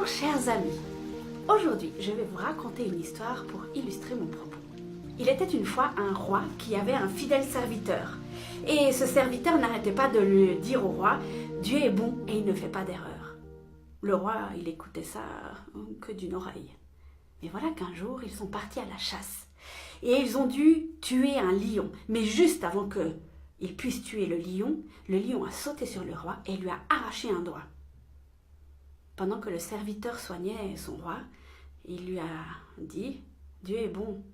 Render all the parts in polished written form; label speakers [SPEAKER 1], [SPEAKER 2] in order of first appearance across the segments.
[SPEAKER 1] Bonjour chers amis, aujourd'hui je vais vous raconter une histoire pour illustrer mon propos. Il était une fois un roi qui avait un fidèle serviteur et ce serviteur n'arrêtait pas de lui dire au roi « Dieu est bon et il ne fait pas d'erreur ». Le roi, il écoutait ça que d'une oreille. Mais voilà qu'un jour ils sont partis à la chasse et ils ont dû tuer un lion, mais juste avant qu'ils puissent tuer le lion a sauté sur le roi et lui a arraché un doigt. Pendant que le serviteur soignait son roi, il lui a dit « Dieu est bon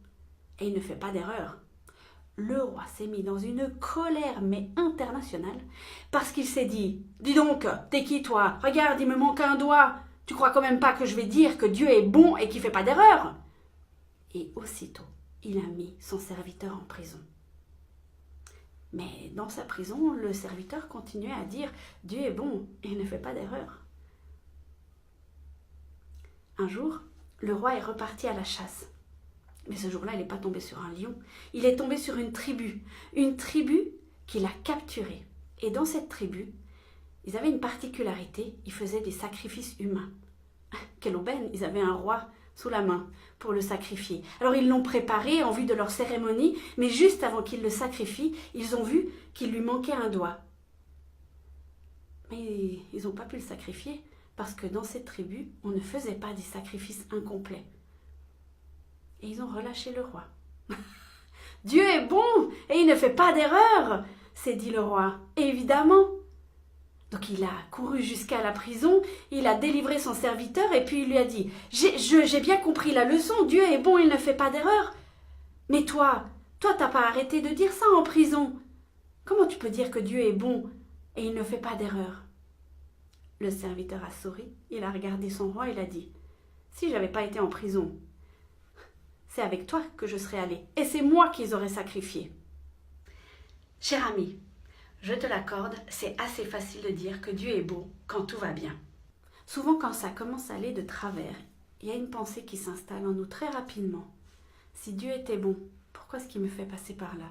[SPEAKER 1] et il ne fait pas d'erreur ». Le roi s'est mis dans une colère mais internationale parce qu'il s'est dit « Dis donc, t'es qui toi? Regarde, il me manque un doigt. Tu crois quand même pas que je vais dire que Dieu est bon et qu'il ne fait pas d'erreur ?» Et aussitôt, il a mis son serviteur en prison. Mais dans sa prison, le serviteur continuait à dire « Dieu est bon et il ne fait pas d'erreur ». Un jour, le roi est reparti à la chasse. Mais ce jour-là, il n'est pas tombé sur un lion. Il est tombé sur une tribu qu'il a capturée. Et dans cette tribu, ils avaient une particularité, ils faisaient des sacrifices humains. Quelle aubaine, ils avaient un roi sous la main pour le sacrifier. Alors ils l'ont préparé en vue de leur cérémonie, mais juste avant qu'ils le sacrifient, ils ont vu qu'il lui manquait un doigt. Mais ils n'ont pas pu le sacrifier, parce que dans cette tribu, on ne faisait pas des sacrifices incomplets. Et ils ont relâché le roi. « Dieu est bon et il ne fait pas d'erreur !» s'est dit le roi. Et évidemment. Donc il a couru jusqu'à la prison, il a délivré son serviteur et puis il lui a dit « J'ai bien compris la leçon, Dieu est bon, il ne fait pas d'erreur. Mais toi, t'as pas arrêté de dire ça en prison. Comment tu peux dire que Dieu est bon et il ne fait pas d'erreur ?» Le serviteur a souri, il a regardé son roi et il a dit « Si j'avais pas été en prison, c'est avec toi que je serais allé, et c'est moi qu'ils auraient sacrifié. » Cher ami, je te l'accorde, c'est assez facile de dire que Dieu est beau quand tout va bien. Souvent quand ça commence à aller de travers, il y a une pensée qui s'installe en nous très rapidement. Si Dieu était bon, pourquoi est-ce qu'il me fait passer par là?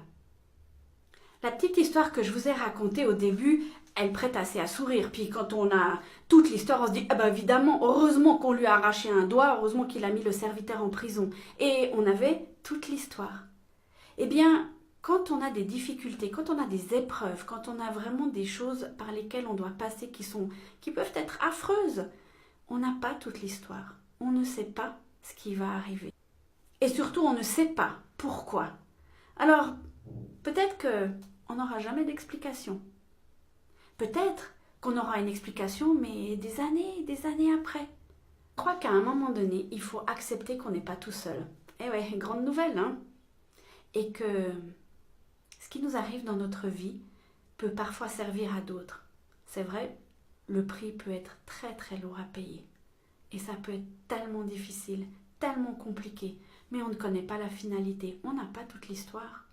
[SPEAKER 1] La petite histoire que je vous ai racontée au début, elle prête assez à sourire. Puis quand on a toute l'histoire, on se dit « Ah ben évidemment, heureusement qu'on lui a arraché un doigt, heureusement qu'il a mis le serviteur en prison. » Et on avait toute l'histoire. Eh bien, quand on a des difficultés, quand on a des épreuves, quand on a vraiment des choses par lesquelles on doit passer qui peuvent être affreuses, on n'a pas toute l'histoire. On ne sait pas ce qui va arriver. Et surtout, on ne sait pas pourquoi. Alors, peut-être qu'on n'aura jamais d'explication. Peut-être qu'on aura une explication, mais des années après. Je crois qu'à un moment donné, il faut accepter qu'on n'est pas tout seul. Eh ouais, grande nouvelle, hein? Et que ce qui nous arrive dans notre vie peut parfois servir à d'autres. C'est vrai, le prix peut être très très lourd à payer. Et ça peut être tellement difficile, tellement compliqué, mais on ne connaît pas la finalité, on n'a pas toute l'histoire.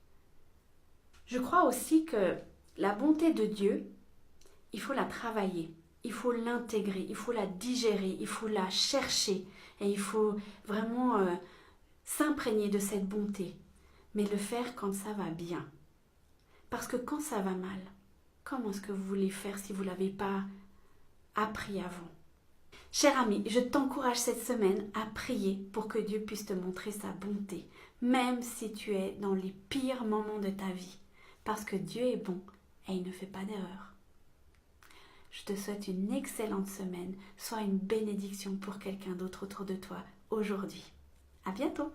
[SPEAKER 1] Je crois aussi que la bonté de Dieu, il faut la travailler, il faut l'intégrer, il faut la digérer, il faut la chercher et il faut vraiment s'imprégner de cette bonté, mais le faire quand ça va bien. Parce que quand ça va mal, comment est-ce que vous voulez faire si vous ne l'avez pas appris avant? Cher ami, je t'encourage cette semaine à prier pour que Dieu puisse te montrer sa bonté, même si tu es dans les pires moments de ta vie, parce que Dieu est bon et il ne fait pas d'erreur. Je te souhaite une excellente semaine, sois une bénédiction pour quelqu'un d'autre autour de toi aujourd'hui. À bientôt!